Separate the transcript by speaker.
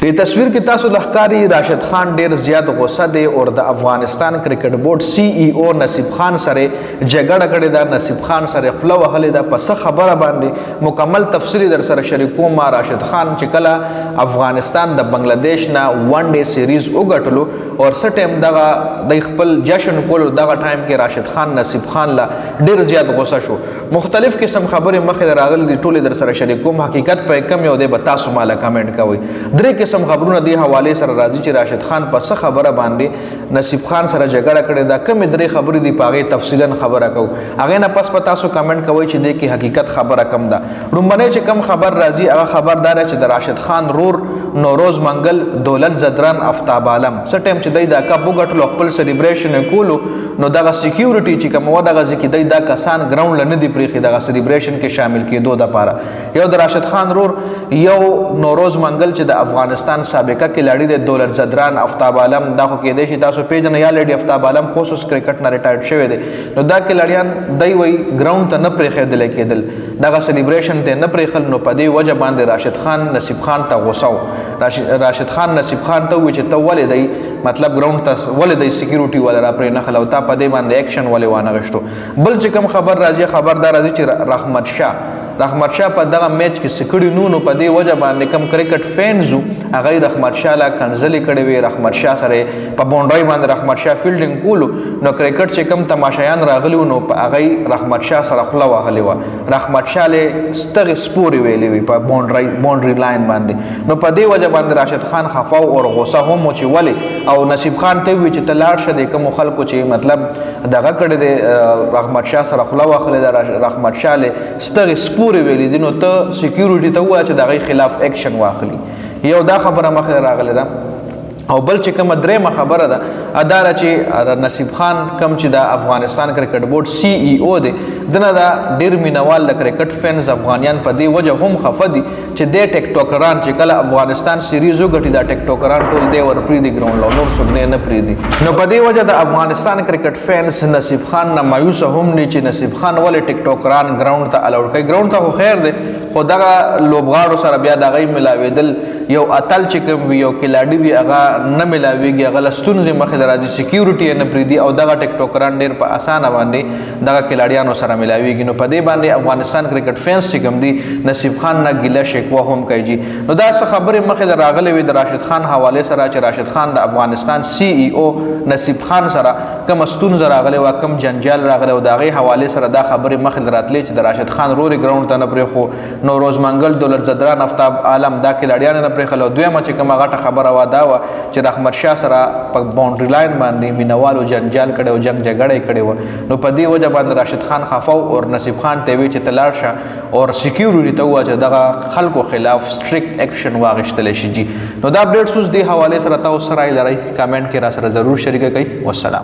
Speaker 1: دې تصویر کې تاسو لخکاری راشد خان ډیر زیات غوسه دی او د افغانستان کرکټ بورډ سی ای او نصیب خان سره جګړه کړې ده. نصیب خان سره خوله وهلې ده. پس خبره باندې مکمل تفصیلی در سره شریکوم. ما راشد خان چې کله افغانستان د بنگلاديش نه ون ډے سیریز وګټلو او سر ټیم دغه د خپل جشن کولو دغه ټایم کې راشد خان نصیب خان لا ډیر زیات غوسه شو. مختلف قسم خبرې مخې راغلي دي ټولې در سره شریکوم. حقیقت په کم یو دی به تاسو مالا کمنټ کوئ. درې قسم خبرونه دی حواله سره راځي چې راشد خان په څه خبره باندې نصیب خان سره جګړه کړې ده. کوم درې خبرې دی پاغه تفصیلا خبره کو. هغه نه پس په تاسو کمنټ کوئ چې د کی حقیقت خبره کم ده. رومبنه چې کم خبر راځي هغه خبردار چې د راشد خان رور نوروز منګل دولت زدران افتاب عالم څه ټیم چې د کپ وګټلو خپل سلیبریشن کولو نو دغه سکیورټي چې کوم دغه ځکه د کسان ګراوند لنه دی پریخي دغه سلیبریشن کې شامل کېدو د پاره. یو د راشد خان رور یو نوروز منګل چې د افغانستان سابقه کھلاڑی د دولت زدران افتاب عالم دا خو کې دی چې تاسو پیژنئ یا لیډي افتاب عالم خصوص کرکټ نه ریټایرډ شوی دی. نو دا کھلاڑیان دای وی ګراوند ته نه پریخېدل کېدل دغه سلیبریشن ته نه پریخل. نو په دې وجه باندې راشد خان نصیب خان ته غوسه راشد خان نصیب خان ته وی چې ته ولې دی مطلب ګراوند ته ولې دی سکیورټي ولا را پرې نه خلوتا په دې باندې اکشن ولې وانه غشتو. بل چې کوم خبر راځي خبردار راځي چې رحمت شاه په دغه میچ کې سکړی نو په دې وجه باندې کم کرکټ فینزو هغه رحمت شاه لا کنځلې کړې وي. رحمت شاه سره په بونډای باندې رحمت شاه فیلډینګ کولو نو کرکټ چې کم تماشایان راغلی نو په هغه رحمت شاه سره خوله وهلې و. رحمت شاه له ستغ سپوري ویلې وي په بونډري لاین باندې. نو په دې وجه باندې راشد خان خفاو او غوسه هم چې ولې او نصیب خان ته وی چې تلاړ شه د کوم خلکو چې مطلب دغه کړي د رحمت شاه سره خوله وهلې د رحمت شاه له ستغ پورې ویلې دي نو ته سکیورټي ته وایه چې د هغې خلاف اکشن واخلي. یو دا خبره مخې راغلی ده. او بل چې کومه درېیمه خبره ده دا ده چې نصیب خان کم چې د افغانستان کرکټ بورډ سی ای او دی دنه دا ډېر مینوال د کرکټ فینز افغانیان په دې وجه هم خفه دي چې د ټیک ټوکران چې کله افغانستان سیریز وګټي دا ټیک ټوکران ټول دی ور پرېږدي ګراوند له نور څوک نه پرېږدي. نو په دې وجه د افغانستان کرکټ فینز نصیب خان نه مایوسه هم دي چې نصیب خان ولې ټیک ټوکران ګراوند ته الاوډ کوي. ګراوند ته خو خیر دی خو دغه لوبغاړو سره بیا د هغې ملاوېدل یو اتل چې کوم وي یو کلاډي وي هغه نه ملاویږي هغه له ستونزې مخې د راځي سکیورټي یې نه پرېږدي او دغه ټیک ټوکران ډېر په اسانه باندې دغه کلاډیانو سره ملاویږي. نو په دې باندې افغانستان کرکټ فینس چې کوم دي نصیب خان نه ګیله شکوه هم کوي. نو دا څه خبرې مخې د راغلې وي د راشد خان حوالې سره چې راشد خان د افغانستان سی ای او نصیب خان سره کوم ستونزه راغلې وه کوم جنجال راغلی او د هغې حوالې سره دا خبرې مخې د راتلې چې د راشد خان رورې ګراوند ته نه پرېښو نوروز منګل دولت زدران افتاب عالم دا کلاډیان نه پرېښل. او دویمه چې کومه غټه خبره وه دا وه چې رحمت شاه سره په باونډري لاین باندې مینوالو جنجال کړی او جنګ جګړه یې کړې وه. نو په دې وجه باندې راشد خان خفه او نصیب خان ته وی چې ته لاړ شه او سکیورټي ته ووایه چې دغه خلکو خلاف سټریکټ اکشن واخیستلی شي. نو دا اپډیټس اوس دې حوالې سره تاسو رایې لرئ کمنټ کې را سره ضرور شریکه کړئ. والسلام.